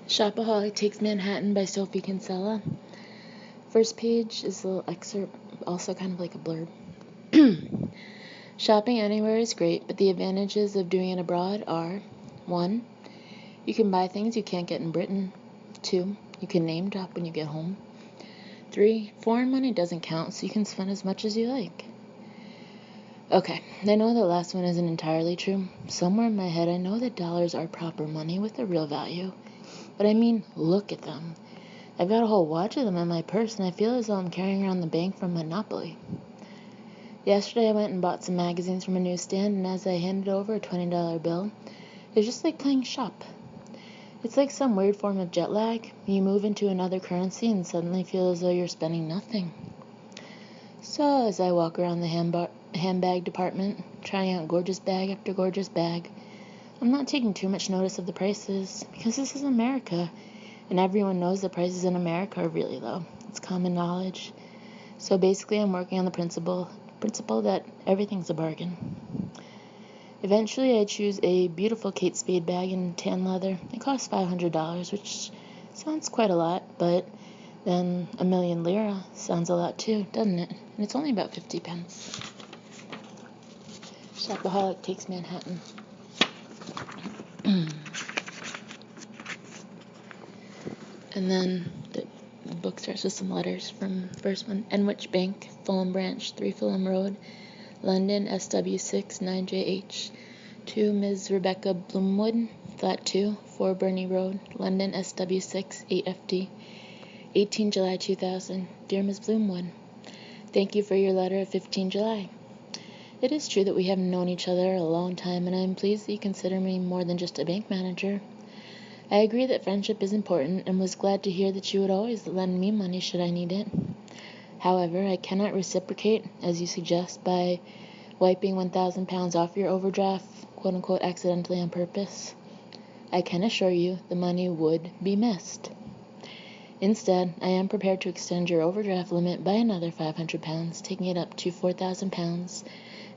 Shopaholic Takes Manhattan by Sophie Kinsella. First page is a little excerpt, also kind of like a blurb. Shopping anywhere is great, but the advantages of doing it abroad are: 1. You can buy things you can't get in Britain. 2. You can name drop when you get home. 3. Foreign money doesn't count, so you can spend as much as you like. Okay, I know the last one isn't entirely true. Somewhere in my head I know that dollars are proper money with a real value. But I mean, look at them. I've got a whole watch of them in my purse, and I feel as though I'm carrying around the bank from Monopoly. Yesterday I went and bought some magazines from a newsstand, and as I handed over a $20 bill, it was just like playing shop. It's like some weird form of jet lag. You move into another currency and suddenly feel as though you're spending nothing. So as I walk around the handbag department, trying out gorgeous bag after gorgeous bag, I'm not taking too much notice of the prices, because this is America, and everyone knows the prices in America are really low. It's common knowledge. So basically I'm working on the principle that everything's a bargain. Eventually I choose a beautiful Kate Spade bag in tan leather. It costs $500, which sounds quite a lot, but then a million lira sounds a lot too, doesn't it? And it's only about 50 pence. Shopaholic Takes Manhattan. And then the book starts with some letters from first one. Enwich Bank, Fulham Branch, 3 Fulham Road, London, SW6 9JH. To Ms. Rebecca Bloomwood, Flat 2, 4 Burney Road, London, SW6 8FD. 18 July 2000. Dear Ms. Bloomwood, thank you for your letter of 15 July. It is true that we have known each other a long time, and I am pleased that you consider me more than just a bank manager. I agree that friendship is important, and was glad to hear that you would always lend me money should I need it. However, I cannot reciprocate, as you suggest, by wiping £1,000 off your overdraft, quote-unquote, accidentally on purpose. I can assure you the money would be missed. Instead, I am prepared to extend your overdraft limit by another £500, taking it up to £4,000,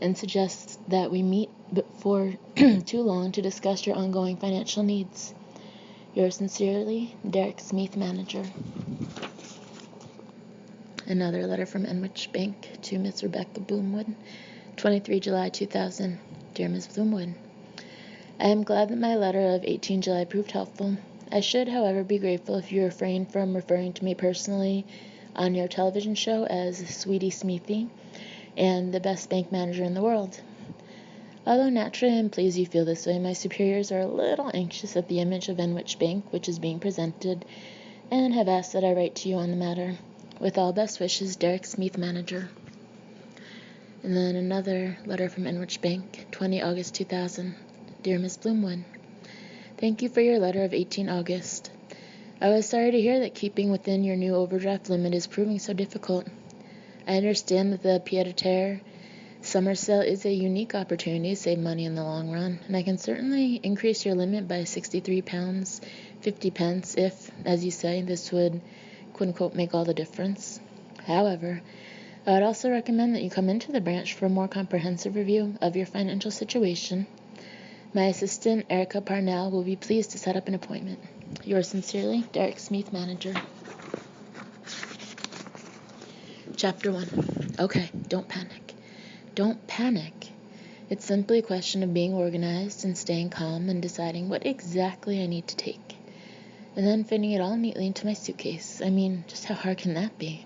and suggest that we meet before too long to discuss your ongoing financial needs. Yours sincerely, Derek Smith, Manager. Another letter from Enwich Bank to Miss Rebecca Bloomwood, 23 July 2000. Dear Miss Bloomwood, I am glad that my letter of 18 July proved helpful. I should, however, be grateful if you refrain from referring to me personally on your television show as Sweetie Smithy and the best bank manager in the world. Although naturally I am pleased you feel this way, my superiors are a little anxious at the image of Enwich Bank which is being presented, and have asked that I write to you on the matter. With all best wishes, Derek Smith, Manager. And then another letter from Enwich Bank, 20 August 2000. Dear Miss Bloomwood, thank you for your letter of 18 August. I was sorry to hear that keeping within your new overdraft limit is proving so difficult. I understand that the pied-à-terre summer sale is a unique opportunity to save money in the long run, and I can certainly increase your limit by £63, 50 pence if, as you say, this would, quote-unquote, make all the difference. However, I would also recommend that you come into the branch for a more comprehensive review of your financial situation. My assistant, Erica Parnell, will be pleased to set up an appointment. Yours sincerely, Derek Smith, Manager. Chapter 1. Okay, don't panic. Don't panic. It's simply a question of being organized and staying calm and deciding what exactly I need to take, and then fitting it all neatly into my suitcase. I mean, just how hard can that be?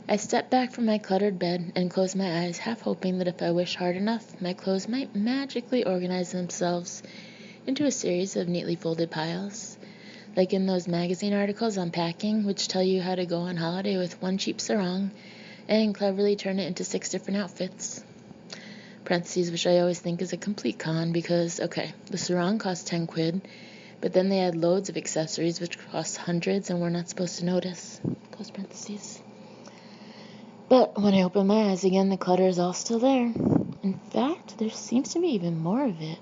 I stepped back from my cluttered bed and closed my eyes, half hoping that if I wished hard enough, my clothes might magically organize themselves into a series of neatly folded piles, like in those magazine articles on packing, which tell you how to go on holiday with one cheap sarong and cleverly turn it into 6 different outfits. Parentheses, which I always think is a complete con, because, okay, the sarong costs 10 quid, but then they add loads of accessories which cost hundreds and we're not supposed to notice. Close parentheses. But when I open my eyes again, the clutter is all still there. In fact, there seems to be even more of it.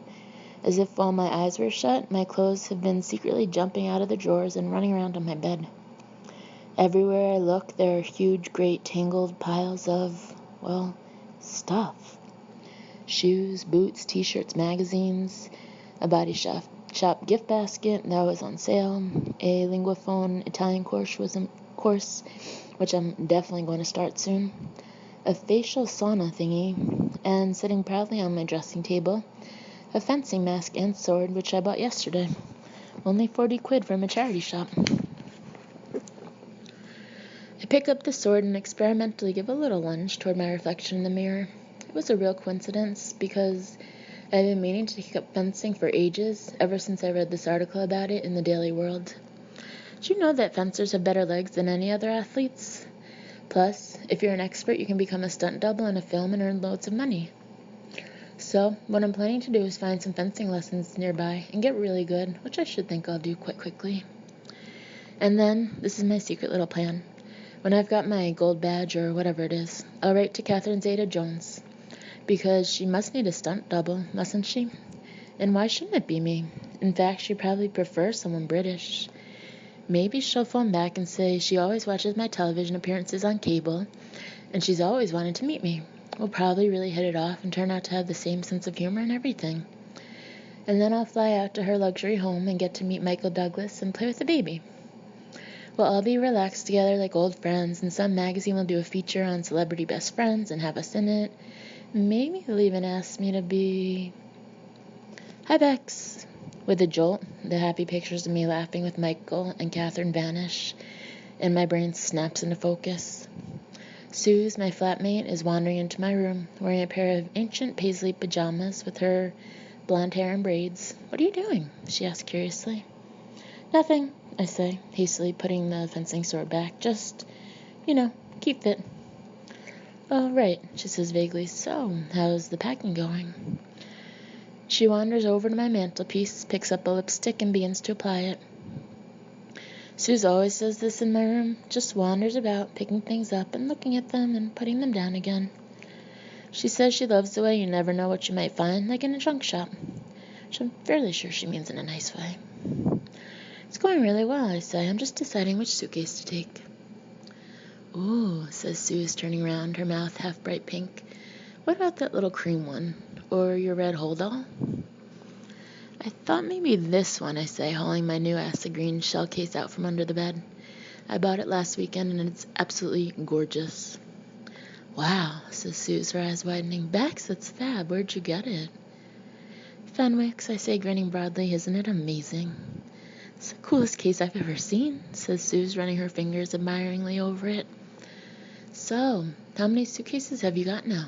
As if while my eyes were shut, my clothes have been secretly jumping out of the drawers and running around on my bed. Everywhere I look, there are huge, great, tangled piles of, well, stuff. Shoes, boots, t-shirts, magazines, a body shop gift basket that was on sale, a linguaphone Italian course, which I'm definitely going to start soon, a facial sauna thingy, and sitting proudly on my dressing table, a fencing mask and sword, which I bought yesterday. Only 40 quid from a charity shop. I pick up the sword and experimentally give a little lunge toward my reflection in the mirror. It was a real coincidence, because I've been meaning to take up fencing for ages, ever since I read this article about it in the Daily World. Did you know that fencers have better legs than any other athletes? Plus, if you're an expert, you can become a stunt double in a film and earn loads of money. So, what I'm planning to do is find some fencing lessons nearby and get really good, which I should think I'll do quite quickly. And then, this is my secret little plan. When I've got my gold badge or whatever it is, I'll write to Catherine Zeta-Jones, because she must need a stunt double, mustn't she? And why shouldn't it be me? In fact, she'd probably prefer someone British. Maybe she'll phone back and say she always watches my television appearances on cable, and she's always wanted to meet me. We'll probably really hit it off and turn out to have the same sense of humor and everything. And then I'll fly out to her luxury home and get to meet Michael Douglas and play with the baby. We'll all be relaxed together like old friends, and some magazine will do a feature on celebrity best friends and have us in it. Maybe they'll even ask me to be... Hi, Bex. With a jolt, the happy pictures of me laughing with Michael and Catherine vanish, and my brain snaps into focus. Suze, my flatmate, is wandering into my room, wearing a pair of ancient paisley pajamas with her blonde hair and braids. What are you doing? She asks curiously. Nothing, I say, hastily putting the fencing sword back. Just, keep fit. Oh, right, she says vaguely. So, how's the packing going? She wanders over to my mantelpiece, picks up a lipstick, and begins to apply it. Suze always does this in my room, just wanders about, picking things up and looking at them and putting them down again. She says she loves the way you never know what you might find, like in a junk shop, which I'm fairly sure she means in a nice way. It's going really well, I say. I'm just deciding which suitcase to take. Ooh, says Suze, turning around, her mouth half bright pink. What about that little cream one? Or your red hold-all? I thought maybe this one, I say, hauling my new acid green shell case out from under the bed. I bought it last weekend, and it's absolutely gorgeous. Wow, says Suze, her eyes widening. Bex, that's fab. Where'd you get it? Fenwick's, I say, grinning broadly. Isn't it amazing? It's the coolest case I've ever seen, says Suze, running her fingers admiringly over it. So, how many suitcases have you got now?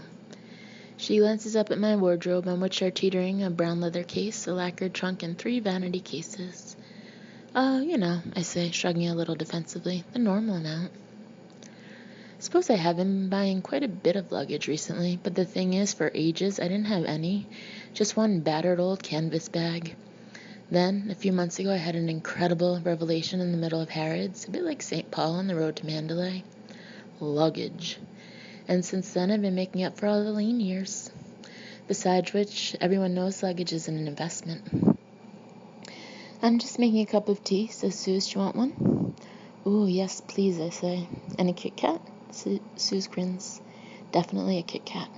She glances up at my wardrobe, on which are teetering a brown leather case, a lacquered trunk, and 3 vanity cases. I say, shrugging a little defensively, the normal amount. Suppose I have been buying quite a bit of luggage recently, but the thing is, for ages, I didn't have any, just one battered old canvas bag. Then, a few months ago, I had an incredible revelation in the middle of Harrods, a bit like St. Paul on the road to Mandalay. Luggage. And since then, I've been making up for all the lean years. Besides which, everyone knows luggage isn't an investment. I'm just making a cup of tea, says Suze. Do you want one? Ooh, yes, please, I say. And a Kit Kat? Suze grins. Definitely a Kit Kat.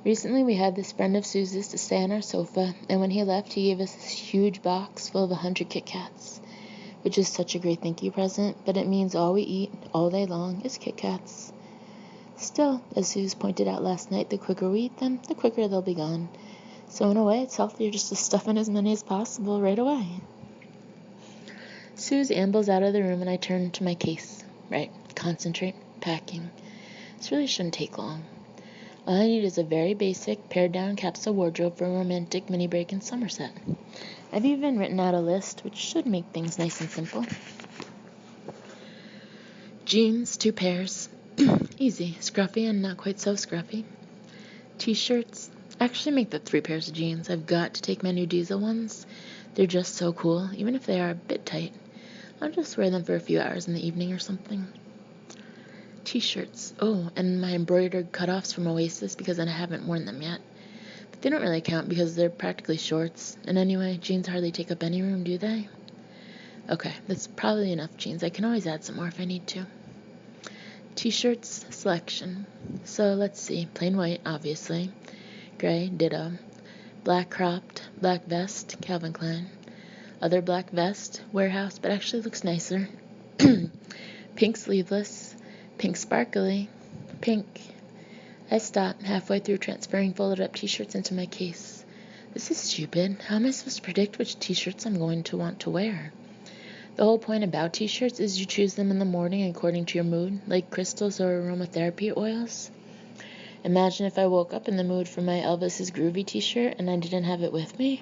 Recently, we had this friend of Suze's to stay on our sofa, and when he left, he gave us this huge box full of 100 Kit Kats, which is such a great thank you present, but it means all we eat all day long is Kit Kats. Still, as Suze pointed out last night, the quicker we eat them, the quicker they'll be gone. So in a way, it's healthier just to stuff in as many as possible right away. Suze ambles out of the room, and I turn to my case. Right, concentrate, packing. This really shouldn't take long. All I need is a very basic, pared-down capsule wardrobe for a romantic mini-break in Somerset. I've even written out a list, which should make things nice and simple. Jeans, 2 pairs. Easy, scruffy and not quite so scruffy. T-shirts. Actually make the 3 pairs of jeans. I've got to take my new diesel ones. They're just so cool, even if they are a bit tight. I'll just wear them for a few hours in the evening or something. T-shirts. Oh, and my embroidered cutoffs from Oasis, because I haven't worn them yet. But they don't really count because they're practically shorts. And anyway, jeans hardly take up any room, do they? Okay, that's probably enough jeans. I can always add some more if I need to. T-shirts selection. So let's see. Plain white, obviously. Gray, ditto. Black cropped, black vest, Calvin Klein. Other black vest, warehouse, but actually looks nicer. Pink sleeveless, pink sparkly, pink. I stop, halfway through transferring folded up t-shirts into my case. This is stupid. How am I supposed to predict which t-shirts I'm going to want to wear? The whole point about t-shirts is you choose them in the morning according to your mood, like crystals or aromatherapy oils. Imagine if I woke up in the mood for my Elvis's Groovy t-shirt and I didn't have it with me.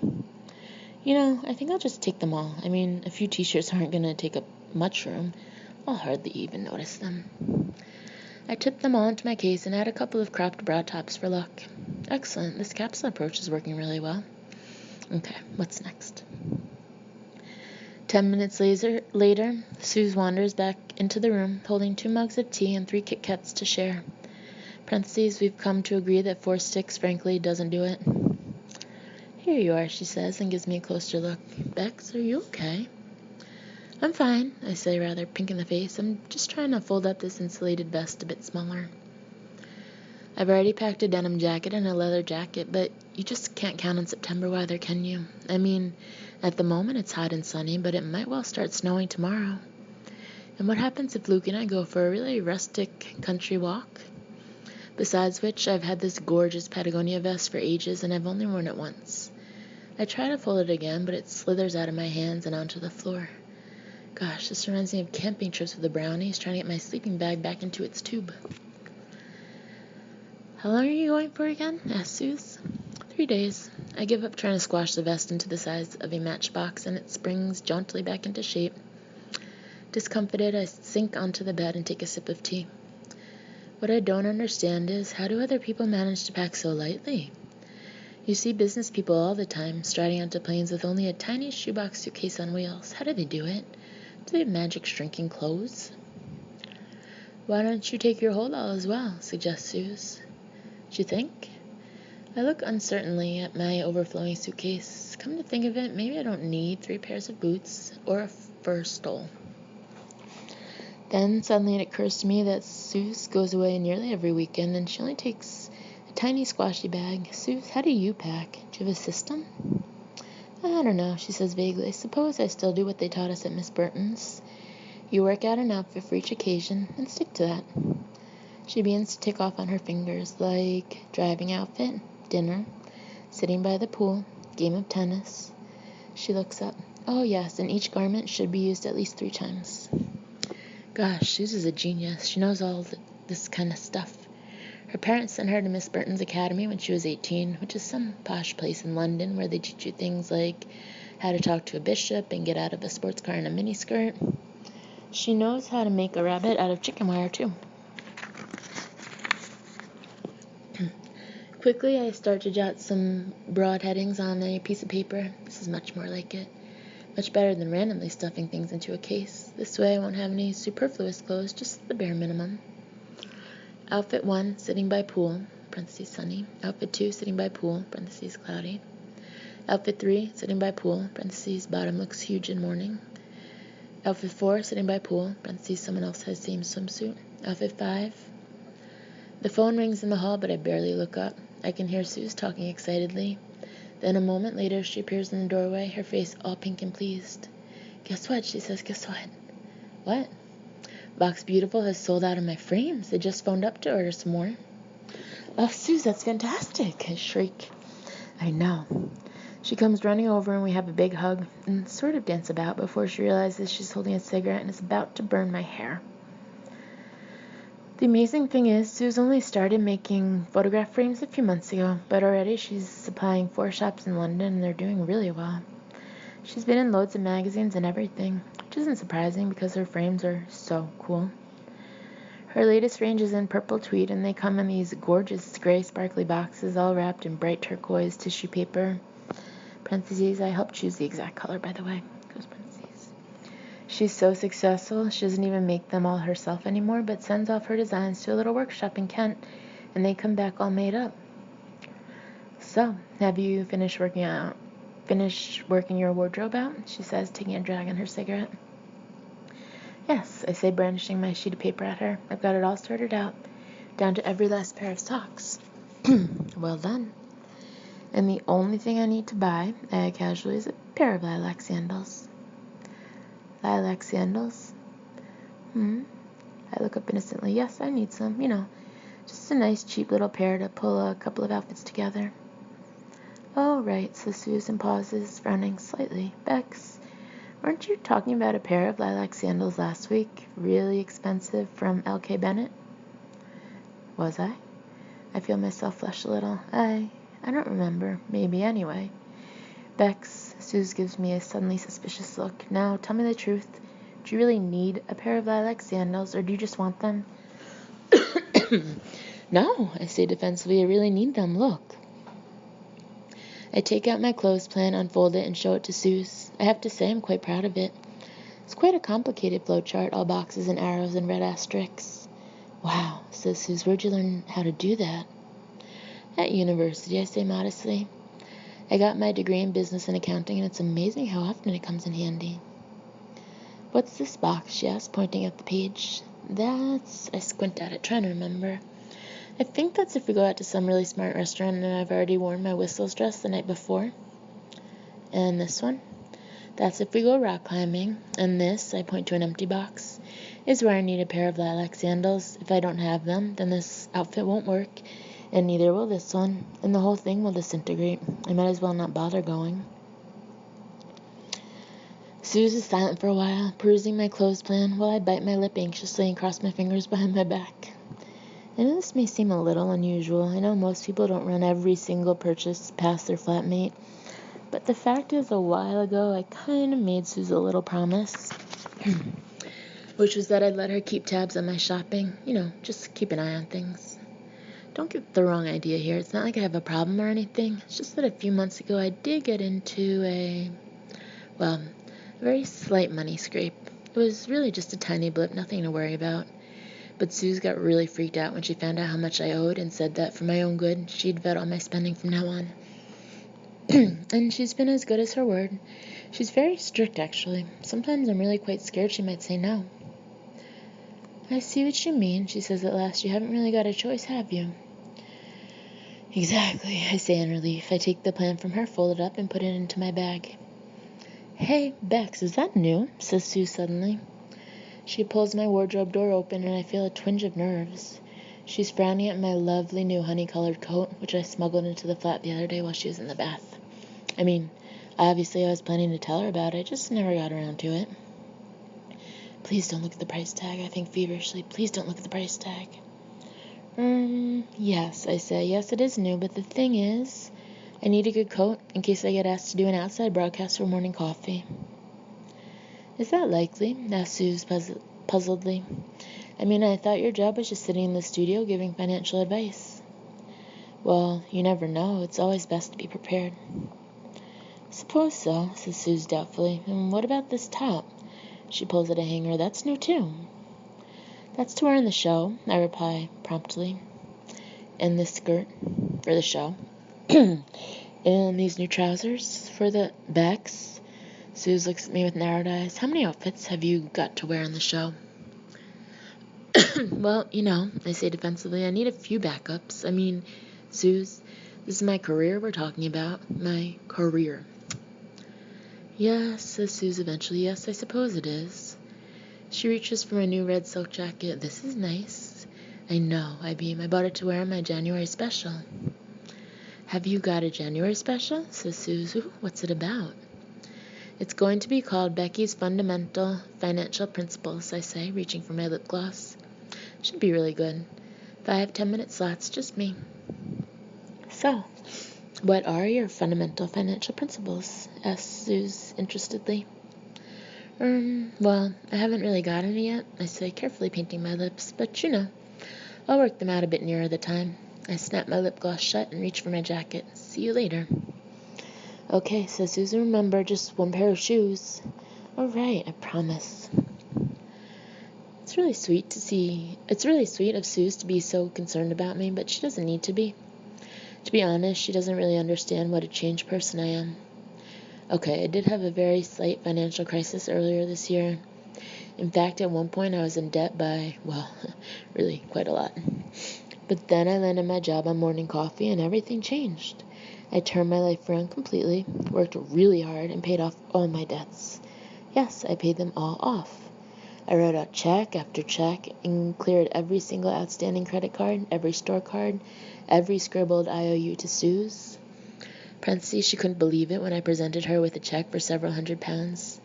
I think I'll just take them all. I mean, a few t-shirts aren't going to take up much room. I'll hardly even notice them. I tipped them all into my case and add a couple of cropped bra tops for luck. Excellent. This capsule approach is working really well. Okay, what's next? 10 minutes later, Suze wanders back into the room, holding 2 mugs of tea and 3 Kit Kats to share. Parentheses, we've come to agree that 4 sticks, frankly, doesn't do it. Here you are, she says, and gives me a closer look. Bex, are you okay? I'm fine, I say, rather pink in the face. I'm just trying to fold up this insulated vest a bit smaller. I've already packed a denim jacket and a leather jacket, but you just can't count on September weather, can you? I mean, at the moment it's hot and sunny, but it might well start snowing tomorrow. And what happens if Luke and I go for a really rustic country walk? Besides which, I've had this gorgeous Patagonia vest for ages, and I've only worn it once. I try to fold it again, but it slithers out of my hands and onto the floor. Gosh, this reminds me of camping trips with the brownies, trying to get my sleeping bag back into its tube. How long are you going for again? Asked Suze. 3 days. I give up trying to squash the vest into the size of a matchbox, and it springs jauntily back into shape. Discomfited, I sink onto the bed and take a sip of tea. What I don't understand is, how do other people manage to pack so lightly? You see business people all the time, striding onto planes with only a tiny shoebox suitcase on wheels. How do they do it? Do they have magic shrinking clothes? Why don't you take your hold all as well, suggests Suze. Do you think? I look uncertainly at my overflowing suitcase. Come to think of it, maybe I don't need 3 pairs of boots or a fur stole. Then suddenly it occurs to me that Suze goes away nearly every weekend, and she only takes a tiny squashy bag. Suze, how do you pack? Do you have a system? I don't know, she says vaguely. Suppose I still do what they taught us at Miss Burton's. You work out an outfit for each occasion and stick to that. She begins to tick off on her fingers, like driving outfit, dinner, sitting by the pool, game of tennis. She looks up. Oh yes, and each garment should be used at least 3 times. Gosh, Suze is a genius. She knows all this kind of stuff. Her parents sent her to Miss Burton's Academy when she was 18, which is some posh place in London where they teach you things like how to talk to a bishop and get out of a sports car in a miniskirt. She knows how to make a rabbit out of chicken wire, too. Quickly, I start to jot some broad headings on a piece of paper. This is much more like it. Much better than randomly stuffing things into a case. This way I won't have any superfluous clothes, just the bare minimum. Outfit 1, sitting by pool, parentheses sunny. Outfit 2, sitting by pool, parentheses cloudy. Outfit 3, sitting by pool, parentheses bottom looks huge in morning. Outfit 4, sitting by pool, parentheses someone else has same swimsuit. Outfit 5. The phone rings in the hall, but I barely look up. I can hear Suze talking excitedly. Then a moment later, she appears in the doorway, her face all pink and pleased. Guess what? She says, guess what? What? Vox Beautiful has sold out of my frames. They just phoned up to order some more. Oh, Suze, that's fantastic, I shriek. I know. She comes running over and we have a big hug and sort of dance about before she realizes she's holding a cigarette and is about to burn my hair. The amazing thing is, Suze only started making photograph frames a few months ago, but already she's supplying 4 shops in London and they're doing really well. She's been in loads of magazines and everything, which isn't surprising because her frames are so cool. Her latest range is in purple tweed and they come in these gorgeous gray sparkly boxes all wrapped in bright turquoise tissue paper. Parentheses, I helped choose the exact color, by the way. Close parentheses. She's so successful, she doesn't even make them all herself anymore, but sends off her designs to a little workshop in Kent, and they come back all made up. So, have you finished working your wardrobe out? She says, taking a drag on her cigarette. Yes, I say, brandishing my sheet of paper at her. I've got it all sorted out, down to every last pair of socks. Well done. And the only thing I need to buy, I add casually, is a pair of lilac sandals. Lilac sandals? I look up innocently. Yes, I need some, just a nice cheap little pair to pull a couple of outfits together. Oh, right, says Susan, pauses, frowning slightly. Bex, weren't you talking about a pair of lilac sandals last week? Really expensive from L.K. Bennett? Was I? I feel myself flush a little. I don't remember. Maybe anyway. Bex, Suze gives me a suddenly suspicious look. Now, tell me the truth. Do you really need a pair of lilac sandals, or do you just want them? No, I say defensively. I really need them. Look. I take out my clothes plan, unfold it, and show it to Suze. I have to say I'm quite proud of it. It's quite a complicated flowchart, all boxes and arrows and red asterisks. Wow, says Suze. Where'd you learn how to do that? At university, I say modestly. I got my degree in business and accounting, and it's amazing how often it comes in handy. What's this box, she asks, pointing at the page. I squint at it, trying to remember. I think that's if we go out to some really smart restaurant and I've already worn my Whistles dress the night before. And this one? That's if we go rock climbing. And this, I point to an empty box, is where I need a pair of lilac sandals. If I don't have them, then this outfit won't work, and neither will this one, and the whole thing will disintegrate. I might as well not bother going. Suze is silent for a while, perusing my clothes plan, while I bite my lip anxiously and cross my fingers behind my back. I know this may seem a little unusual. I know most people don't run every single purchase past their flatmate. But the fact is, a while ago, I kind of made Suze a little promise. Which was that I'd let her keep tabs on my shopping. Just keep an eye on things. Don't get the wrong idea here. It's not like I have a problem or anything. It's just that a few months ago, I did get into a very slight money scrape. It was really just a tiny blip, nothing to worry about. But Suze got really freaked out when she found out how much I owed and said that for my own good, she'd vet all my spending from now on. And she's been as good as her word. She's very strict, actually. Sometimes I'm really quite scared she might say no. I see what you mean, she says at last. You haven't really got a choice, have you? Exactly, I say in relief. I take the plan from her, fold it up, and put it into my bag. Hey, Bex, is that new? Says Sue suddenly. She pulls my wardrobe door open, and I feel a twinge of nerves. She's frowning at my lovely new honey-colored coat, which I smuggled into the flat the other day while she was in the bath. Obviously I was planning to tell her about it, just never got around to it. Please don't look at the price tag, I think feverishly. Please don't look at the price tag. Yes, I say. Yes, it is new, but the thing is, I need a good coat in case I get asked to do an outside broadcast for morning coffee. Is that likely? Asked Suze puzzledly. I thought your job was just sitting in the studio giving financial advice. Well, you never know. It's always best to be prepared. Suppose so, says Suze doubtfully. And what about this top? She pulls at a hanger. That's new, too. That's to wear in the show, I reply promptly. And this skirt for the show. And these new trousers for the Bex. Suze looks at me with narrowed eyes. How many outfits have you got to wear on the show? Well, I say defensively, I need a few backups. Suze, this is my career we're talking about. My career. Yes, says Suze eventually. Yes, I suppose it is. She reaches for my new red silk jacket. This is nice. I know, I beam. I bought it to wear on my January special. Have you got a January special? Says Suze. Ooh, what's it about? It's going to be called Becky's Fundamental Financial Principles, I say, reaching for my lip gloss. Should be really good. 5 10-minute slots, just me. So, what are your fundamental financial principles? Asks Suze interestedly. Well, I haven't really got any yet, I say, carefully painting my lips, but I'll work them out a bit nearer the time. I snap my lip gloss shut and reach for my jacket. See you later. Okay, says Susan, remember, just one pair of shoes. All right, I promise. It's really sweet of Suze to be so concerned about me, but she doesn't need to be. To be honest, she doesn't really understand what a changed person I am. Okay, I did have a very slight financial crisis earlier this year. In fact, at one point I was in debt by, really quite a lot. But then I landed my job on morning coffee and everything changed. I turned my life around completely, worked really hard, and paid off all my debts. Yes, I paid them all off. I wrote out check after check and cleared every single outstanding credit card, every store card, every scribbled IOU to Suze. Parentheses, she couldn't believe it when I presented her with a check for several £100s.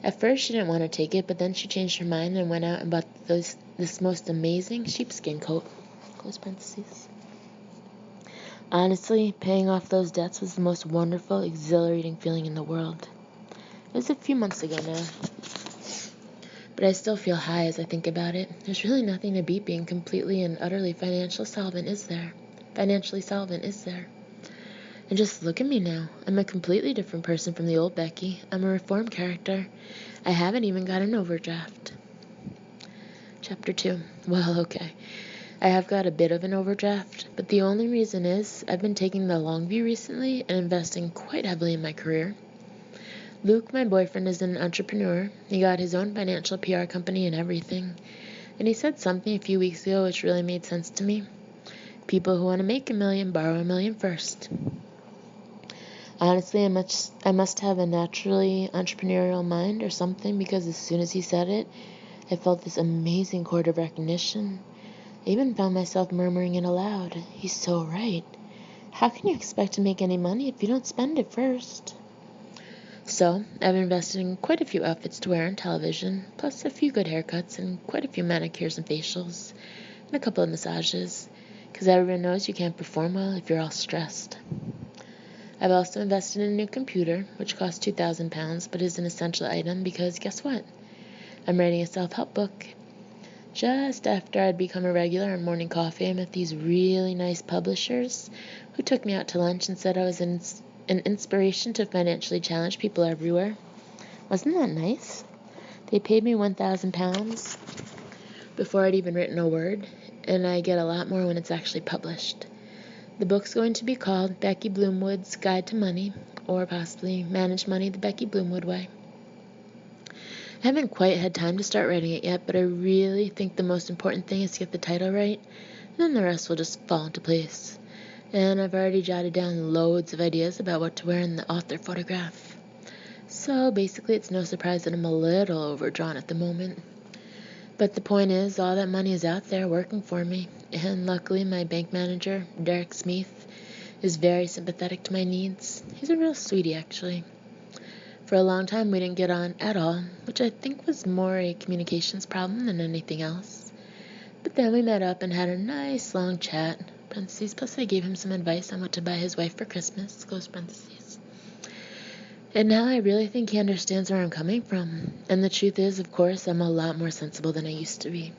At first she didn't want to take it, but then she changed her mind and went out and bought this most amazing sheepskin coat. Close parentheses. Honestly, paying off those debts was the most wonderful, exhilarating feeling in the world. It was a few months ago now, but I still feel high as I think about it. There's really nothing to beat being completely and utterly financially solvent, is there? And just look at me now. I'm a completely different person from the old Becky. I'm a reformed character. I haven't even got an overdraft. Chapter 2. Well, okay. I have got a bit of an overdraft, but the only reason is I've been taking the long view recently and investing quite heavily in my career. Luke, my boyfriend, is an entrepreneur. He got his own financial PR company and everything. And he said something a few weeks ago which really made sense to me. People who want to make $1 million borrow $1 million first. Honestly, I must have a naturally entrepreneurial mind or something, because as soon as he said it, I felt this amazing chord of recognition. I even found myself murmuring it aloud. He's so right. How can you expect to make any money if you don't spend it first? So, I've invested in quite a few outfits to wear on television, plus a few good haircuts and quite a few manicures and facials, and a couple of massages, because everyone knows you can't perform well if you're all stressed. I've also invested in a new computer, which costs £2,000, but is an essential item because guess what? I'm writing a self-help book. Just after I'd become a regular on Morning Coffee, I met these really nice publishers who took me out to lunch and said I was an inspiration to financially challenged people everywhere. Wasn't that nice? They paid me £1,000 before I'd even written a word, and I get a lot more when it's actually published. The book's going to be called Becky Bloomwood's Guide to Money, or possibly Manage Money the Becky Bloomwood Way. I haven't quite had time to start writing it yet, but I really think the most important thing is to get the title right, and then the rest will just fall into place. And I've already jotted down loads of ideas about what to wear in the author photograph. So basically it's no surprise that I'm a little overdrawn at the moment. But the point is, all that money is out there working for me, and luckily my bank manager, Derek Smith, is very sympathetic to my needs. He's a real sweetie, actually. For a long time we didn't get on at all, which I think was more a communications problem than anything else. But then we met up and had a nice long chat, parentheses, plus I gave him some advice on what to buy his wife for Christmas, close parentheses. And now I really think he understands where I'm coming from. And the truth is, of course, I'm a lot more sensible than I used to be.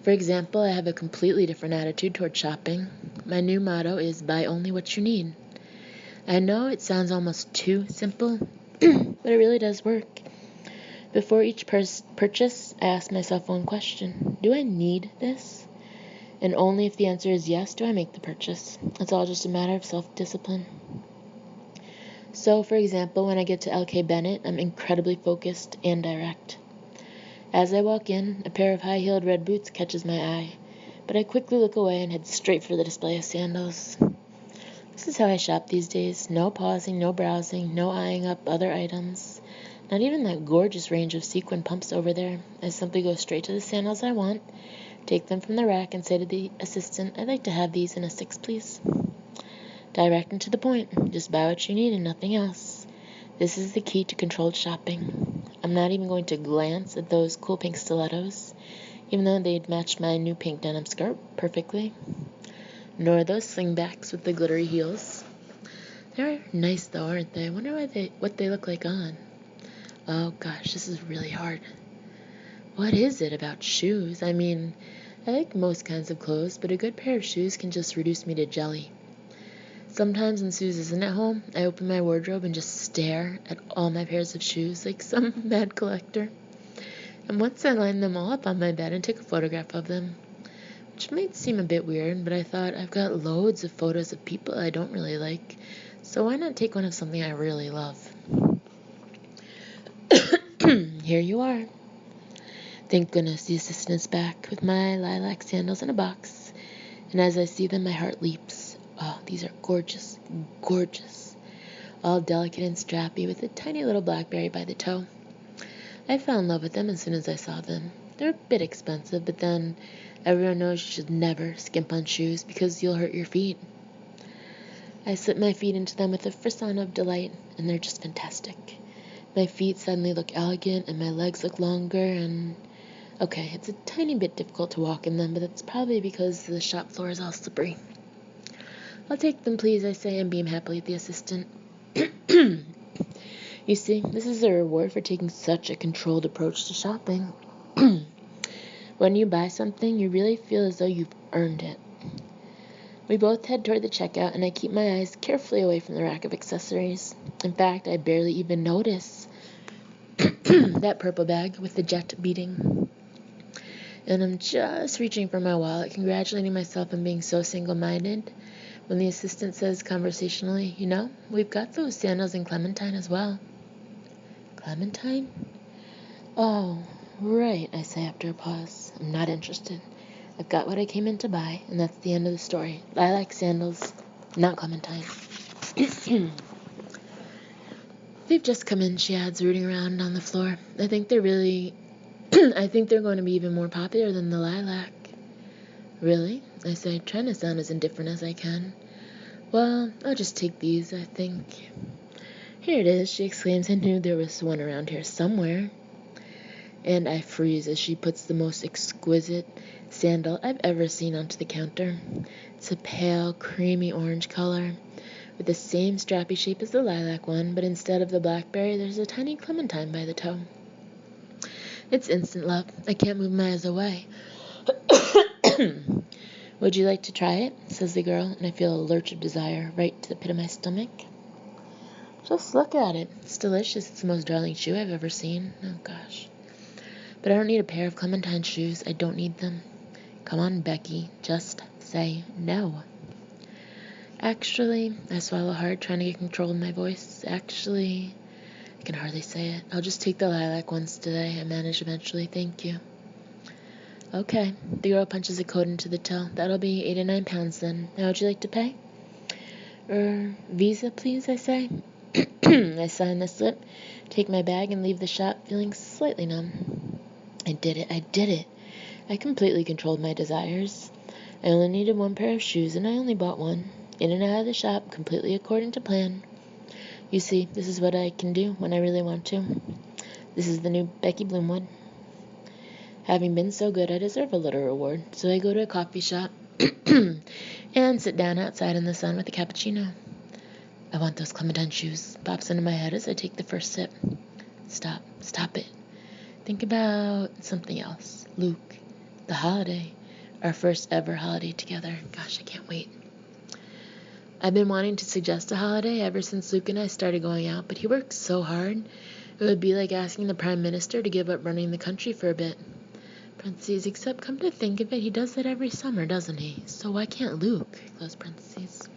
For example, I have a completely different attitude toward shopping. My new motto is buy only what you need. I know it sounds almost too simple, but it really does work. Before each purchase, I ask myself one question. Do I need this? And only if the answer is yes do I make the purchase. It's all just a matter of self-discipline. So, for example, when I get to LK Bennett, I'm incredibly focused and direct. As I walk in, a pair of high-heeled red boots catches my eye, but I quickly look away and head straight for the display of sandals. This is how I shop these days. No pausing, no browsing, no eyeing up other items. Not even that gorgeous range of sequin pumps over there. I simply go straight to the sandals I want, take them from the rack, and say to the assistant, I'd like to have these in a 6, please. Direct and to the point. Just buy what you need and nothing else. This is the key to controlled shopping. I'm not even going to glance at those cool pink stilettos, even though they'd match my new pink denim skirt perfectly. Nor those slingbacks with the glittery heels. They're nice though, aren't they? I wonder what they look like on. Oh gosh, this is really hard. What is it about shoes? I mean, I like most kinds of clothes, but a good pair of shoes can just reduce me to jelly. Sometimes when Suze isn't at home, I open my wardrobe and just stare at all my pairs of shoes like some mad collector. And once I lined them all up on my bed and took a photograph of them, which might seem a bit weird, but I thought I've got loads of photos of people I don't really like, so why not take one of something I really love? Here you are. Thank goodness the assistant is back with my lilac sandals in a box, and as I see them, my heart leaps. Oh, these are gorgeous, gorgeous. All delicate and strappy with a tiny little blackberry by the toe. I fell in love with them as soon as I saw them. They're a bit expensive, but then everyone knows you should never skimp on shoes because you'll hurt your feet. I slip my feet into them with a frisson of delight, and they're just fantastic. My feet suddenly look elegant, and my legs look longer, and... Okay, it's a tiny bit difficult to walk in them, but that's probably because the shop floor is all slippery. I'll take them, please, I say, and beam happily at the assistant. You see, this is a reward for taking such a controlled approach to shopping. When you buy something, you really feel as though you've earned it. We both head toward the checkout, and I keep my eyes carefully away from the rack of accessories. In fact, I barely even notice that purple bag with the jet beating. And I'm just reaching for my wallet, congratulating myself on being so single-minded, when the assistant says conversationally, "You know, we've got those sandals in Clementine as well." Clementine? Oh, right, I say after a pause. I'm not interested. I've got what I came in to buy, and that's the end of the story. Lilac sandals, not Clementine. They've just come in, she adds, rooting around on the floor. I think they're going to be even more popular than the lilac. Really? I say, trying to sound as indifferent as I can. Well, I'll just take these, I think. Here it is, she exclaims. I knew there was one around here somewhere. And I freeze as she puts the most exquisite sandal I've ever seen onto the counter. It's a pale, creamy orange color, with the same strappy shape as the lilac one, but instead of the blackberry, there's a tiny clementine by the toe. It's instant love. I can't move my eyes away. Would you like to try it? Says the girl, and I feel a lurch of desire right to the pit of my stomach. Just look at it. It's delicious. It's the most darling shoe I've ever seen. Oh, gosh. But I don't need a pair of Clementine shoes. I don't need them. Come on, Becky. Just say no. Actually, I swallow hard, trying to get control of my voice. Actually, I can hardly say it. I'll just take the lilac ones today. I manage eventually. Thank you. Okay. The girl punches a code into the till. That'll be 8 to 9 pounds then. How would you like to pay? Visa, please, I say. I sign the slip, take my bag, and leave the shop feeling slightly numb. I did it. I completely controlled my desires. I only needed one pair of shoes, and I only bought one. In and out of the shop, completely according to plan. You see, this is what I can do when I really want to. This is the new Becky Bloomwood. Having been so good, I deserve a little reward, so I go to a coffee shop and sit down outside in the sun with a cappuccino. I want those Clementine shoes. Pops into my head as I take the first sip. Stop it. Think about something else. Luke, the holiday, our first ever holiday together. Gosh, I can't wait. I've been wanting to suggest a holiday ever since Luke and I started going out, but he works so hard. It would be like asking the Prime Minister to give up running the country for a bit. Parentheses, except come to think of it, he does that every summer, doesn't he? So why can't Luke? Close parentheses.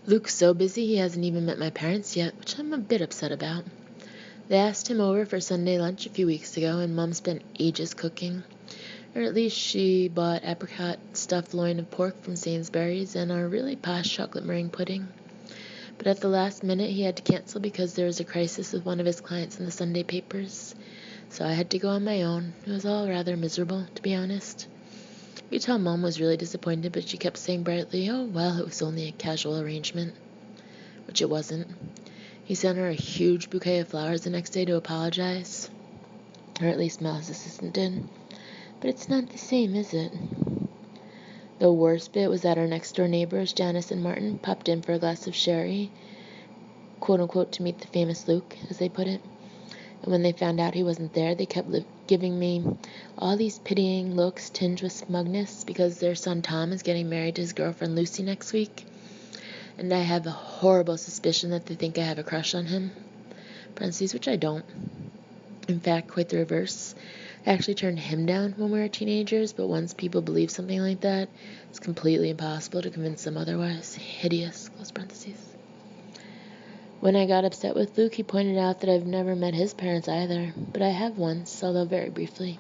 Luke's so busy he hasn't even met my parents yet, which I'm a bit upset about. They asked him over for Sunday lunch a few weeks ago, and Mom spent ages cooking. Or at least she bought apricot stuffed loin of pork from Sainsbury's and our really posh chocolate meringue pudding. But at the last minute he had to cancel because there was a crisis with one of his clients in the Sunday papers. So I had to go on my own. It was all rather miserable, to be honest. You could tell Mom was really disappointed, but she kept saying brightly, "Oh, well, it was only a casual arrangement." Which it wasn't. He sent her a huge bouquet of flowers the next day to apologize. Or at least Mel's assistant did. But it's not the same, is it? The worst bit was that our next-door neighbors, Janice and Martin, popped in for a glass of sherry, quote-unquote, to meet the famous Luke, as they put it. And when they found out he wasn't there, they kept giving me all these pitying looks tinged with smugness because their son Tom is getting married to his girlfriend Lucy next week. And I have a horrible suspicion that they think I have a crush on him. Parentheses, which I don't. In fact, quite the reverse. I actually turned him down when we were teenagers, but once people believe something like that, it's completely impossible to convince them otherwise. Hideous, close parentheses. When I got upset with Luke, he pointed out that I've never met his parents either, but I have once, although very briefly.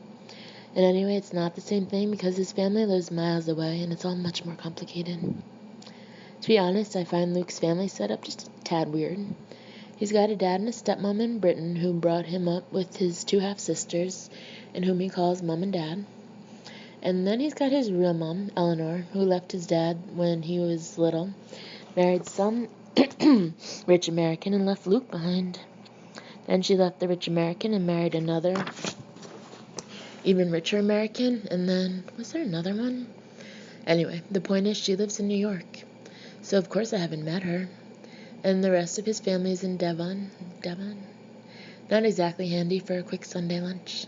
And anyway, it's not the same thing because his family lives miles away, and it's all much more complicated. To be honest, I find Luke's family setup just a tad weird. He's got a dad and a stepmom in Britain who brought him up with his 2 half-sisters, and whom he calls Mom and Dad. And then he's got his real mom, Eleanor, who left his dad when he was little, married some rich American, and left Luke behind. Then she left the rich American and married another, even richer American, and then, was there another one? Anyway, the point is she lives in New York, so of course I haven't met her. And the rest of his family is in Devon. Not exactly handy for a quick Sunday lunch.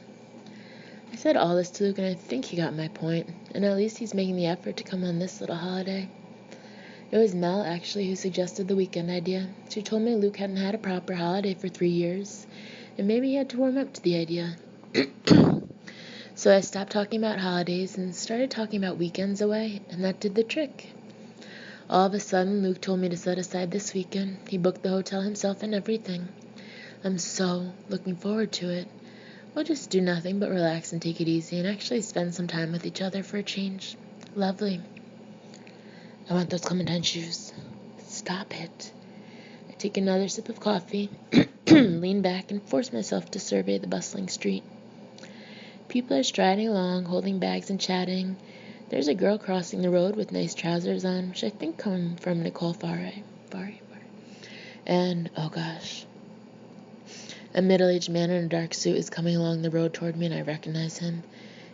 I said all this to Luke, and I think he got my point, and at least he's making the effort to come on this little holiday. It was Mel, actually, who suggested the weekend idea. She told me Luke hadn't had a proper holiday for 3 years, and maybe he had to warm up to the idea. So I stopped talking about holidays and started talking about weekends away, and that did the trick. All of a sudden, Luke told me to set aside this weekend. He booked the hotel himself and everything. I'm so looking forward to it. We'll just do nothing but relax and take it easy and actually spend some time with each other for a change. Lovely. I want those Clementine shoes. Stop it. I take another sip of coffee, lean back, and force myself to survey the bustling street. People are striding along, holding bags and chatting. There's a girl crossing the road with nice trousers on, which I think come from Nicole Fari. And, oh gosh, a middle-aged man in a dark suit is coming along the road toward me, and I recognize him.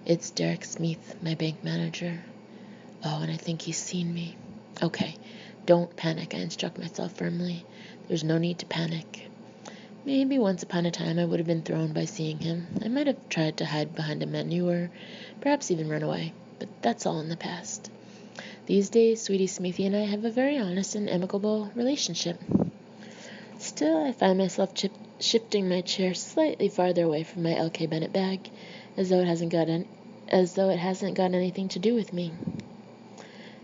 It's Derek Smith, my bank manager. Oh, and I think he's seen me. Okay, don't panic, I instruct myself firmly. There's no need to panic. Maybe once upon a time I would have been thrown by seeing him. I might have tried to hide behind a menu or perhaps even run away, but that's all in the past. These days, Sweetie Smithy and I have a very honest and amicable relationship. Still, I find myself shifting my chair slightly farther away from my L.K. Bennett bag, as though it hasn't got anything to do with me.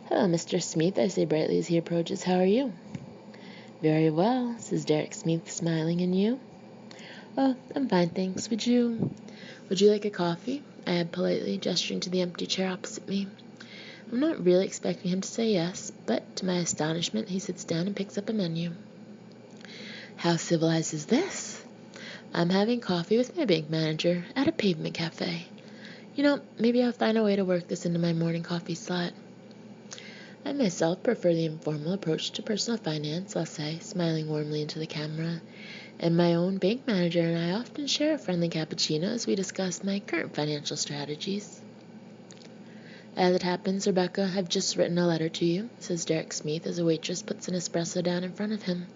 Hello, Mr. Smith, I say brightly as he approaches. How are you? Very well, says Derek Smith, smiling. And you? Oh, I'm fine, thanks. Would you like a coffee? I add politely, gesturing to the empty chair opposite me. I'm not really expecting him to say yes, but to my astonishment, he sits down and picks up a menu. How civilized is this? I'm having coffee with my bank manager at a pavement cafe. Maybe I'll find a way to work this into my morning coffee slot. I myself prefer the informal approach to personal finance, I'll say, smiling warmly into the camera, and my own bank manager and I often share a friendly cappuccino as we discuss my current financial strategies. As it happens, Rebecca, I've just written a letter to you, says Derek Smith as a waitress puts an espresso down in front of him.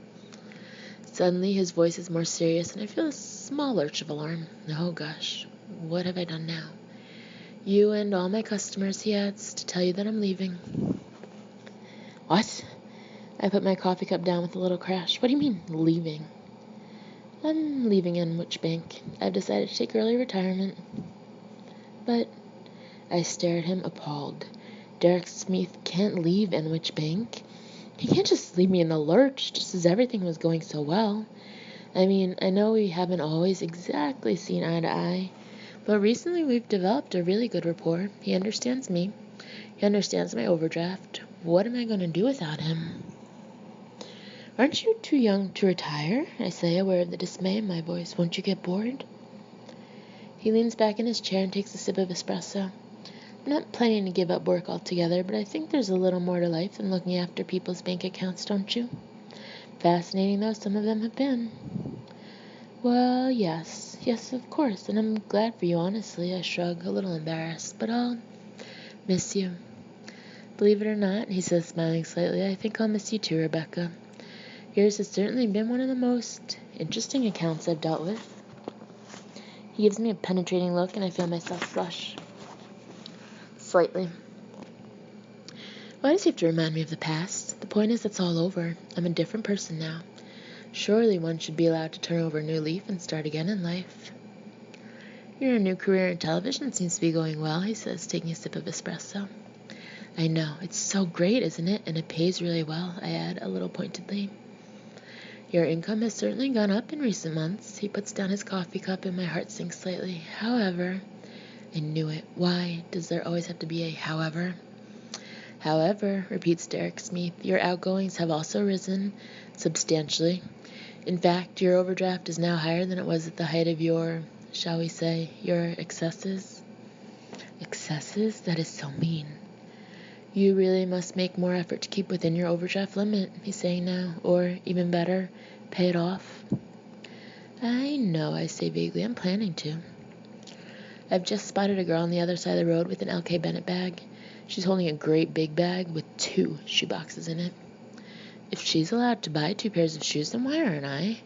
Suddenly his voice is more serious and I feel a small lurch of alarm. Oh gosh, what have I done now? You and all my customers, he adds, to tell you that I'm leaving. What? I put my coffee cup down with a little crash. What do you mean, leaving? I'm leaving Enwich Bank. I've decided to take early retirement. But I stare at him appalled. Derek Smith can't leave Enwich Bank. He can't just leave me in the lurch, just as everything was going so well. I mean, I know we haven't always exactly seen eye to eye, but recently we've developed a really good rapport. He understands me. He understands my overdraft. What am I going to do without him? Aren't you too young to retire? I say, aware of the dismay in my voice. Won't you get bored? He leans back in his chair and takes a sip of espresso. I'm not planning to give up work altogether, but I think there's a little more to life than looking after people's bank accounts, don't you? Fascinating though some of them have been. Well, yes, of course, and I'm glad for you, honestly. I shrug, a little embarrassed, but I'll miss you. Believe it or not, he says, smiling slightly, I think I'll miss you too, Rebecca. Yours has certainly been one of the most interesting accounts I've dealt with. He gives me a penetrating look, and I feel myself flush. Slightly. Why does he have to remind me of the past? The point is that's all over. I'm a different person now. Surely one should be allowed to turn over a new leaf and start again in life. Your new career in television seems to be going well, he says, taking a sip of espresso. I know, it's so great, isn't it? And it pays really well, I add, a little pointedly. Your income has certainly gone up in recent months. He puts down his coffee cup and my heart sinks slightly. However, I knew it. Why does there always have to be a however? However, repeats Derek Smith, your outgoings have also risen substantially. In fact, your overdraft is now higher than it was at the height of your, shall we say, your excesses. Excesses? That is so mean. You really must make more effort to keep within your overdraft limit, he's saying now, or, even better, pay it off. I know, I say vaguely. I'm planning to. I've just spotted a girl on the other side of the road with an L.K. Bennett bag. She's holding a great big bag with 2 shoeboxes in it. If she's allowed to buy 2 pairs of shoes, then why aren't I?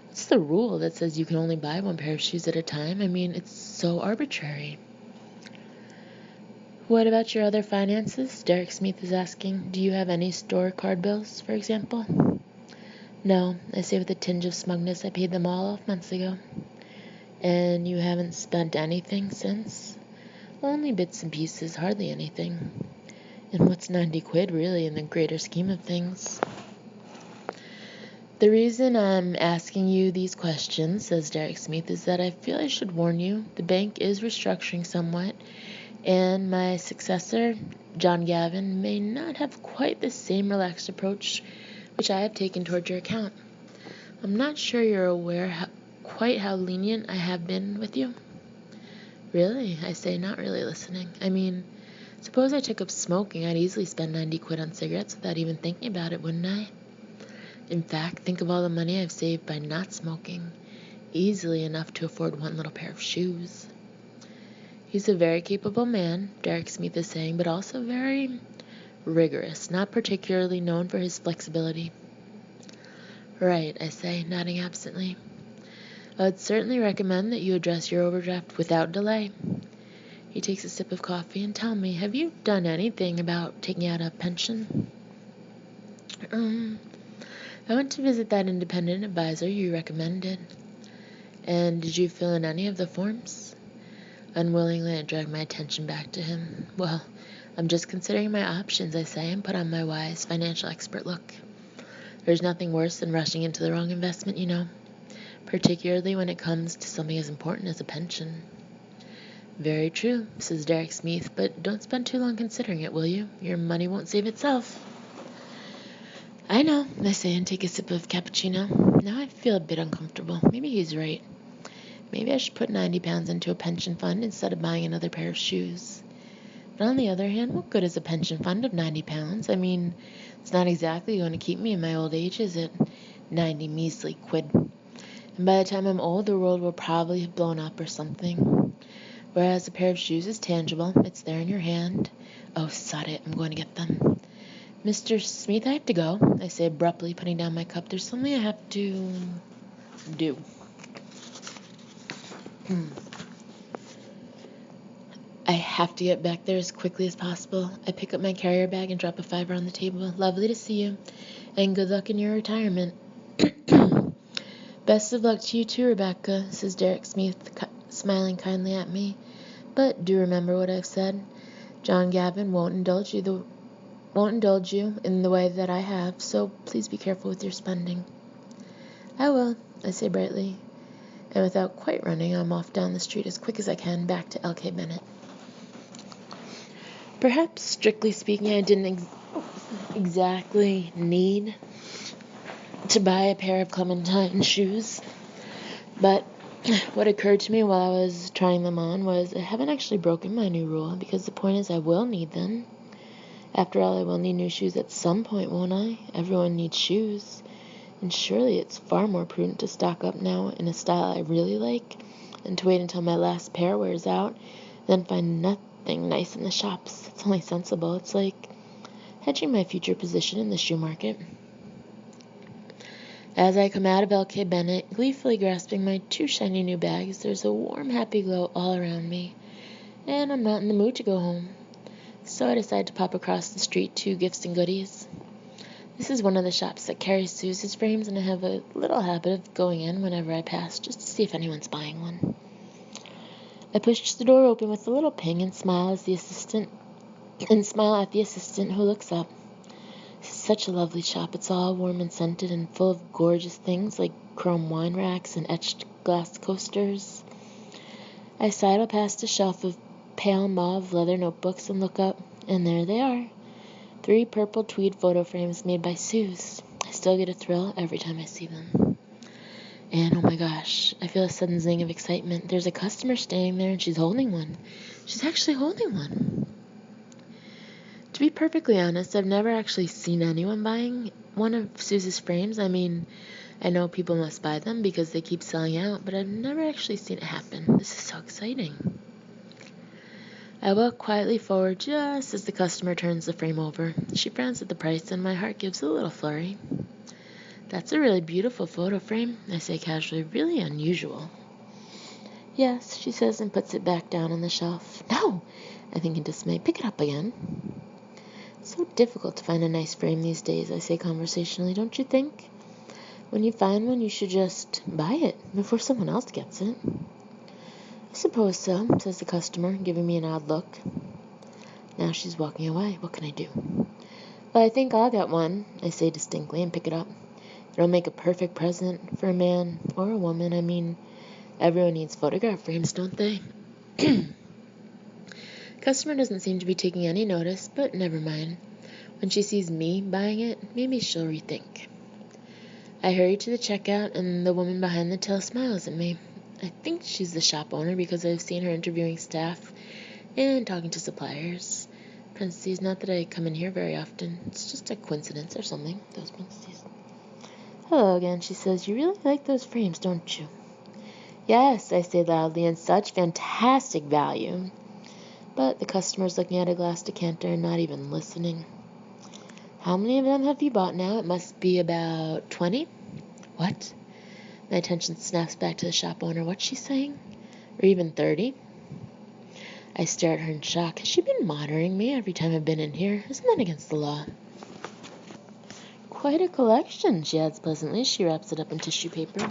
What's the rule that says you can only buy 1 pair of shoes at a time? I mean, it's so arbitrary. What about your other finances? Derek Smith is asking. Do you have any store card bills, for example? No, I say with a tinge of smugness. I paid them all off months ago. And you haven't spent anything since? Only bits and pieces, hardly anything. And what's 90 quid, really, in the greater scheme of things? The reason I'm asking you these questions, says Derek Smith, is that I feel I should warn you. The bank is restructuring somewhat, and my successor, John Gavin, may not have quite the same relaxed approach which I have taken toward your account. I'm not sure you're aware quite how lenient I have been with you. Really? I say, not really listening. I mean, suppose I took up smoking, I'd easily spend 90 quid on cigarettes without even thinking about it, wouldn't I? In fact, think of all the money I've saved by not smoking. Easily enough to afford 1 little pair of shoes. He's a very capable man, Derek Smith is saying, but also very rigorous, not particularly known for his flexibility. Right, I say, nodding absently. I would certainly recommend that you address your overdraft without delay. He takes a sip of coffee and tell me, have you done anything about taking out a pension? I went to visit that independent advisor you recommended. And did you fill in any of the forms? Unwillingly, I drag my attention back to him. Well, I'm just considering my options, I say, and put on my wise financial expert look. There's nothing worse than rushing into the wrong investment, you know, particularly when it comes to something as important as a pension. Very true, says Derek Smith, but don't spend too long considering it, will you? Your money won't save itself. I know, I say, and take a sip of cappuccino. Now I feel a bit uncomfortable. Maybe he's right. Maybe I should put 90 pounds into a pension fund instead of buying another pair of shoes. But on the other hand, what good is a pension fund of 90 pounds? I mean, it's not exactly going to keep me in my old age, is it? 90 measly quid. And by the time I'm old, the world will probably have blown up or something. Whereas a pair of shoes is tangible. It's there in your hand. Oh, sod it. I'm going to get them. Mr. Smith, I have to go, I say abruptly, putting down my cup. There's something I have to do. I have to get back there as quickly as possible. I pick up my carrier bag and drop a $5 on the table. Lovely to see you, and good luck in your retirement. Best of luck to you too, Rebecca, says Derek Smith, smiling kindly at me. But do remember what I've said. John Gavin won't indulge you in the way that I have, so please be careful with your spending. I will, I say brightly, and without quite running, I'm off down the street as quick as I can back to L.K. Bennett. Perhaps, strictly speaking, I didn't exactly need to buy a pair of Clementine shoes, but what occurred to me while I was trying them on was I haven't actually broken my new rule, because the point is I will need them. After all, I will need new shoes at some point, won't I? Everyone needs shoes. And surely it's far more prudent to stock up now in a style I really like than to wait until my last pair wears out, then find nothing nice in the shops. It's only sensible. It's like hedging my future position in the shoe market. As I come out of L.K. Bennett, gleefully grasping my 2 shiny new bags, there's a warm, happy glow all around me, and I'm not in the mood to go home. So I decide to pop across the street to Gifts and Goodies. This is one of the shops that carries Susie's frames, and I have a little habit of going in whenever I pass just to see if anyone's buying one. I push the door open with a little ping and smile at the assistant who looks up. This is such a lovely shop. It's all warm and scented and full of gorgeous things like chrome wine racks and etched glass coasters. I sidle past a shelf of pale mauve leather notebooks and look up, and there they are. 3 purple tweed photo frames made by Suze. I still get a thrill every time I see them. And oh my gosh, I feel a sudden zing of excitement. There's a customer standing there and she's holding one. She's actually holding one. To be perfectly honest, I've never actually seen anyone buying one of Suze's frames. I mean, I know people must buy them because they keep selling out, but I've never actually seen it happen. This is so exciting. I walk quietly forward just as the customer turns the frame over. She frowns at the price and my heart gives a little flurry. That's a really beautiful photo frame, I say casually, really unusual. Yes, she says and puts it back down on the shelf. No, I think in dismay. Pick it up again. It's so difficult to find a nice frame these days, I say conversationally, don't you think? When you find one, you should just buy it before someone else gets it. I suppose so, says the customer, giving me an odd look. Now she's walking away. What can I do? Well, I think I'll get one, I say distinctly, and pick it up. It'll make a perfect present for a man or a woman. I mean, everyone needs photograph frames, don't they? Customer doesn't seem to be taking any notice, but never mind. When she sees me buying it, maybe she'll rethink. I hurry to the checkout, and the woman behind the till smiles at me. I think she's the shop owner because I've seen her interviewing staff and talking to suppliers. Parentheses, not that I come in here very often. It's just a coincidence or something, those parentheses. Hello again, she says. You really like those frames, don't you? Yes, I say loudly, and such fantastic value. But the customer's looking at a glass decanter and not even listening. How many of them have you bought now? It must be about 20. What? My attention snaps back to the shop owner. What's she saying? Or even 30? I stare at her in shock. Has she been monitoring me every time I've been in here? Isn't that against the law? Quite a collection, she adds pleasantly. She wraps it up in tissue paper.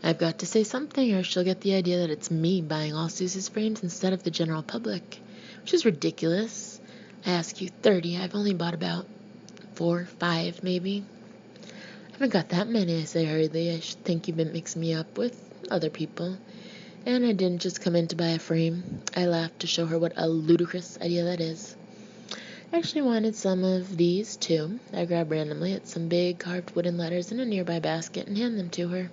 I've got to say something or she'll get the idea that it's me buying all Susie's frames instead of the general public, which is ridiculous. I ask you, 30. I've only bought about 4, 5 maybe. I haven't got that many, I say hurriedly. I should think you've been mixing me up with other people. And I didn't just come in to buy a frame. I laughed to show her what a ludicrous idea that is. I actually wanted some of these, too. I grab randomly at some big carved wooden letters in a nearby basket and hand them to her.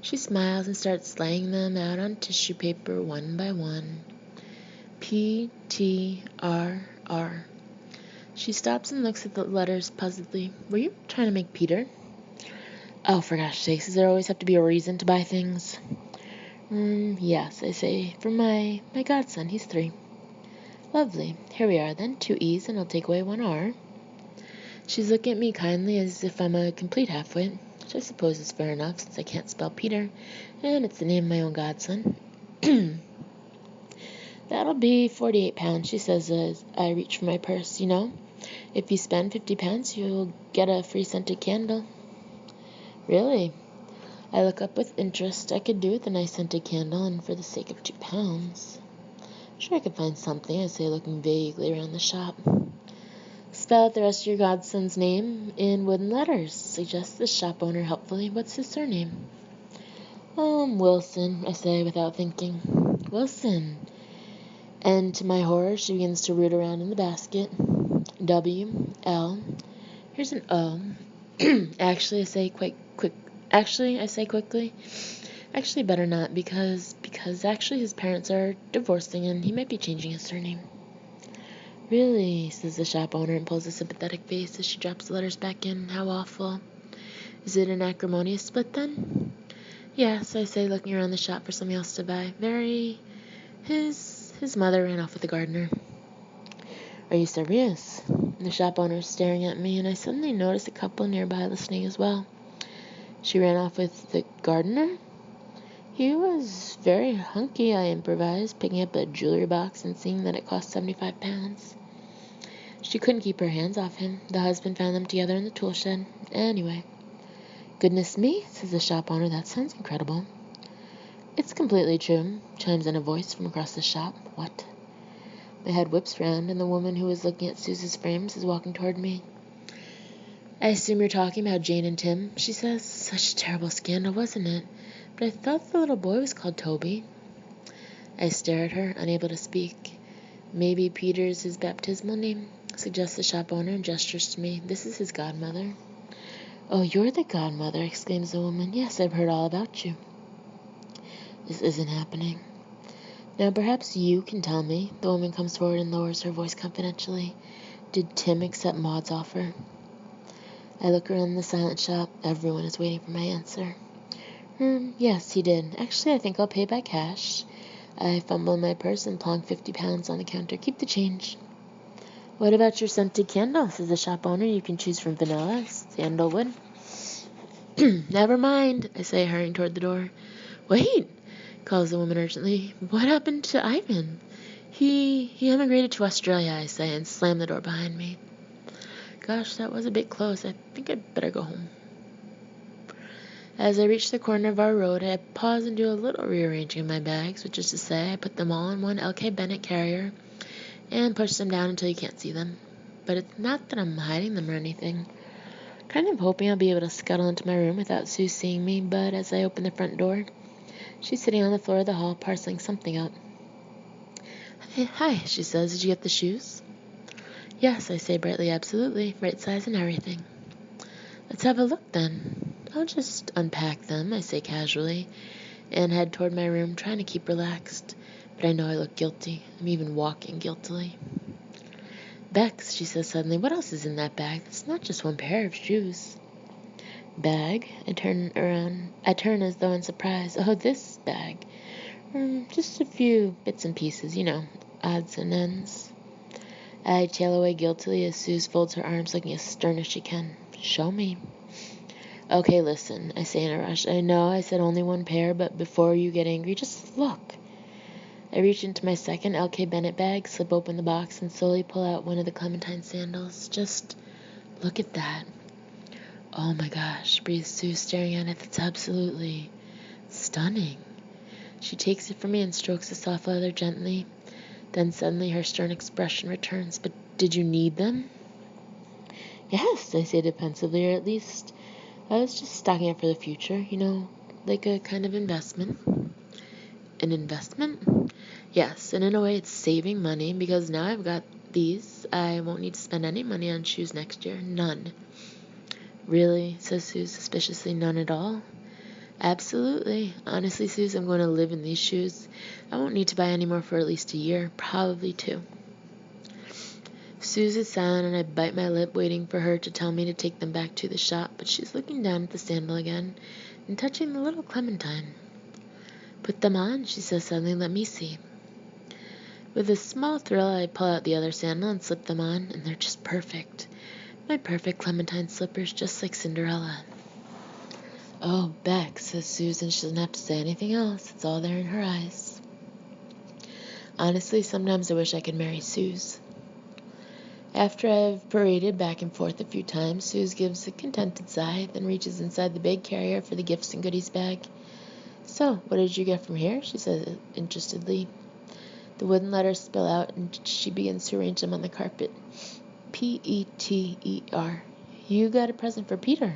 She smiles and starts laying them out on tissue paper one by one. P-T-R-R. She stops and looks at the letters puzzledly. Were you trying to make Peter? Oh, for gosh sakes, does there always have to be a reason to buy things? Yes, I say, for my godson. He's 3. Lovely. Here we are, then. 2 E's, and I'll take away 1 R. She's looking at me kindly as if I'm a complete halfwit, which I suppose is fair enough since I can't spell Peter, and it's the name of my own godson. That'll be 48 pounds, she says as I reach for my purse. You know, if you spend 50 pounds, you'll get a free scented candle. Really? I look up with interest. I could do with a nice scented candle, and for the sake of 2 pounds... Sure, I could find something, I say, looking vaguely around the shop. Spell out the rest of your godson's name in wooden letters, suggests the shop owner helpfully. What's his surname? Wilson, I say without thinking. Wilson. And to my horror, she begins to root around in the basket. W, L. Here's an O. Actually, I say quickly. Actually, better not, because actually his parents are divorcing and he might be changing his surname. Really, says the shop owner and pulls a sympathetic face as she drops the letters back in. How awful. Is it an acrimonious split then? Yes, I say, looking around the shop for something else to buy. Very. His mother ran off with the gardener. Are you serious? The shop owner is staring at me, and I suddenly notice a couple nearby listening as well. She ran off with the gardener? He was very hunky, I improvised, picking up a jewelry box and seeing that it cost 75 pounds. She couldn't keep her hands off him. The husband found them together in the tool shed. Anyway. Goodness me, says the shop owner. That sounds incredible. It's completely true, chimes in a voice from across the shop. What? My head whips round, and the woman who was looking at Suze's frames is walking toward me. I assume you're talking about Jane and Tim, she says. Such a terrible scandal, wasn't it? But I thought the little boy was called Toby. I stare at her, unable to speak. Maybe Peter's his baptismal name, suggests the shop owner and gestures to me. This is his godmother. Oh, you're the godmother, exclaims the woman. Yes, I've heard all about you. This isn't happening. Now perhaps you can tell me. The woman comes forward and lowers her voice confidentially. Did Tim accept Maud's offer? I look around the silent shop. Everyone is waiting for my answer. Yes, he did. Actually, I think I'll pay by cash. I fumble in my purse and plonk 50 pounds on the counter. Keep the change. What about your scented candle? Says the shop owner. You can choose from vanilla, sandalwood. Never mind, I say, hurrying toward the door. Wait, calls the woman urgently. What happened to Ivan? He emigrated to Australia, I say, and slam the door behind me. Gosh, that was a bit close. I think I'd better go home. As I reach the corner of our road, I pause and do a little rearranging of my bags, which is to say, I put them all in one L.K. Bennett carrier and push them down until you can't see them. But it's not that I'm hiding them or anything. Kind of hoping I'll be able to scuttle into my room without Sue seeing me, but as I open the front door, she's sitting on the floor of the hall parceling something up. Hi, she says. Did you get the shoes? Yes, I say brightly, absolutely. Right size and everything. Let's have a look then. I'll just unpack them, I say casually, and head toward my room, trying to keep relaxed. But I know I look guilty. I'm even walking guiltily. Bex, she says suddenly, what else is in that bag? It's not just one pair of shoes. Bag? I turn as though in surprise. Oh, this bag. Just a few bits and pieces, odds and ends. I tail away guiltily as Suze folds her arms looking as stern as she can. Show me. Okay, listen, I say in a rush. I know I said only one pair, but before you get angry, just look. I reach into my second L.K. Bennett bag, slip open the box, and slowly pull out one of the clementine sandals. Just look at that. Oh my gosh, breathes Sue, staring at it. That's absolutely stunning. She takes it from me and strokes the soft leather gently. Then suddenly her stern expression returns. But did you need them? Yes, I say defensively, or at least I was just stocking up for the future, like a kind of investment. An investment? Yes, and in a way it's saving money, because now I've got these, I won't need to spend any money on shoes next year. None. Really? Says Sue suspiciously. None at all? Absolutely. Honestly, Suze, I'm going to live in these shoes. I won't need to buy any more for at least a year, probably 2. Suze is silent, and I bite my lip, waiting for her to tell me to take them back to the shop, but she's looking down at the sandal again and touching the little clementine. Put them on, she says suddenly. Let me see. With a small thrill, I pull out the other sandal and slip them on, and they're just perfect. My perfect clementine slippers, just like Cinderella. Oh, Beck, says Susan. She doesn't have to say anything else. It's all there in her eyes. Honestly, sometimes I wish I could marry Suze. After I've paraded back and forth a few times, Suze gives a contented sigh, then reaches inside the big carrier for the gifts and goodies bag. So, what did you get from here? She says interestedly. The wooden letters spill out, and she begins to arrange them on the carpet. Peter. You got a present for Peter.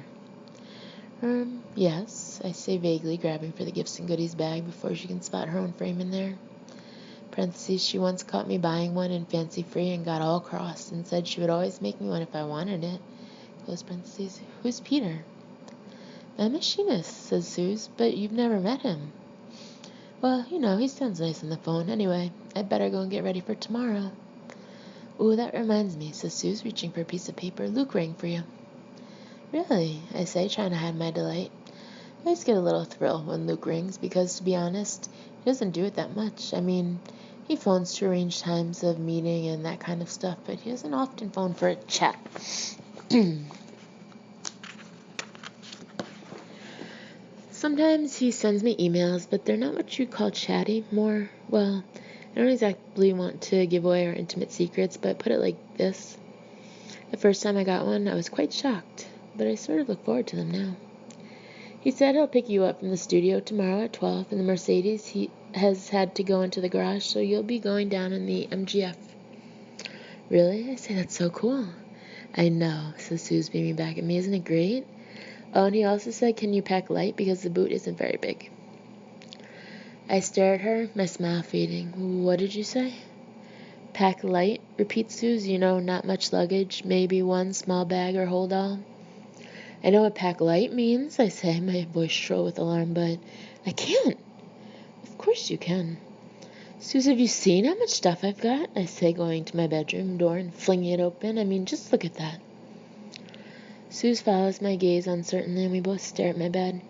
Yes, I say vaguely, grabbing for the gifts and goodies bag before she can spot her own frame in there. Parentheses, she once caught me buying one in Fancy Free and got all cross and said she would always make me one if I wanted it. Close parentheses. Who's Peter? My machinist, says Suze, but you've never met him. Well, he sounds nice on the phone. Anyway, I'd better go and get ready for tomorrow. Ooh, that reminds me, says Suze, reaching for a piece of paper. Luke rang for you. Really? I say, trying to hide my delight. I always get a little thrill when Luke rings because, to be honest, he doesn't do it that much. I mean, he phones to arrange times of meeting and that kind of stuff, but he doesn't often phone for a chat. Sometimes he sends me emails, but they're not what you'd call chatty. More, well, I don't exactly want to give away our intimate secrets, but put it like this. The first time I got one, I was quite shocked, but I sort of look forward to them now. He said he'll pick you up from the studio tomorrow at 12, and the Mercedes he has had to go into the garage, so you'll be going down in the MGF. Really? I say, that's so cool. I know, says Suze, beaming back at me. Isn't it great? Oh, and he also said, can you pack light, because the boot isn't very big. I stare at her, my smile fading. What did you say? Pack light, repeats Suze. You know, not much luggage, maybe one small bag or hold all. I know what pack light means, I say, my voice shrill with alarm, but I can't. Of course you can. Suze, have you seen how much stuff I've got? I say, going to my bedroom door and flinging it open. I mean, just look at that. Suze follows my gaze uncertainly, and we both stare at my bed.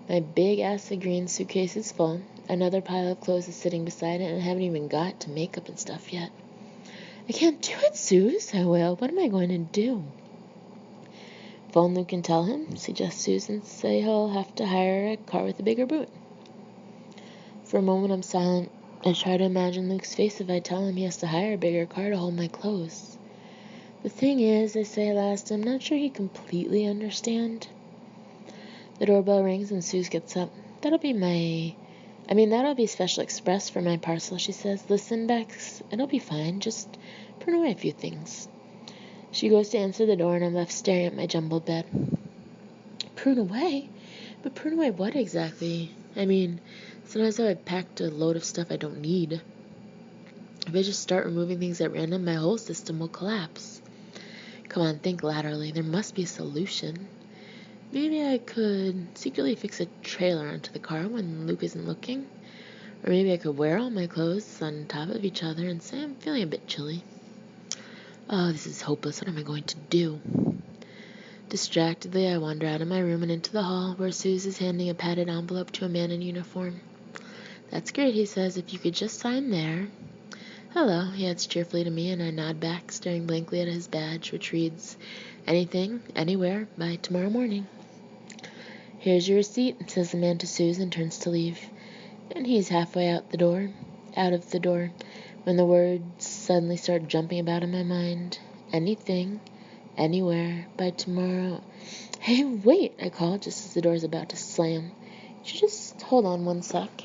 My big acid green suitcase is full. Another pile of clothes is sitting beside it, and I haven't even got to makeup and stuff yet. I can't do it, Suze, I wail. What am I going to do? Phone Luke and tell him, suggests Susan, say he'll have to hire a car with a bigger boot. For a moment I'm silent. I try to imagine Luke's face if I tell him he has to hire a bigger car to hold my clothes. The thing is, I say at last, I'm not sure he'd completely understand. The doorbell rings and Suze gets up. That'll be Special Express for my parcel, she says. Listen, Bex, it'll be fine. Just prune away a few things. She goes to answer the door and I'm left staring at my jumbled bed. Prune away? But prune away what exactly? I mean, sometimes I've packed a load of stuff I don't need. If I just start removing things at random, my whole system will collapse. Come on, think laterally. There must be a solution. Maybe I could secretly fix a trailer onto the car when Luke isn't looking. Or maybe I could wear all my clothes on top of each other and say I'm feeling a bit chilly. Oh, this is hopeless. What am I going to do? Distractedly, I wander out of my room and into the hall, where Suze is handing a padded envelope to a man in uniform. That's great, he says. If you could just sign there. Hello, he adds cheerfully to me, and I nod back, staring blankly at his badge, which reads, Anything, anywhere, by tomorrow morning. Here's your receipt, says the man to Suze and turns to leave. And he's halfway out of the door, when the words suddenly start jumping about in my mind. Anything, anywhere, by tomorrow. Hey, wait, I call just as the door's about to slam. Could you just hold on one sec?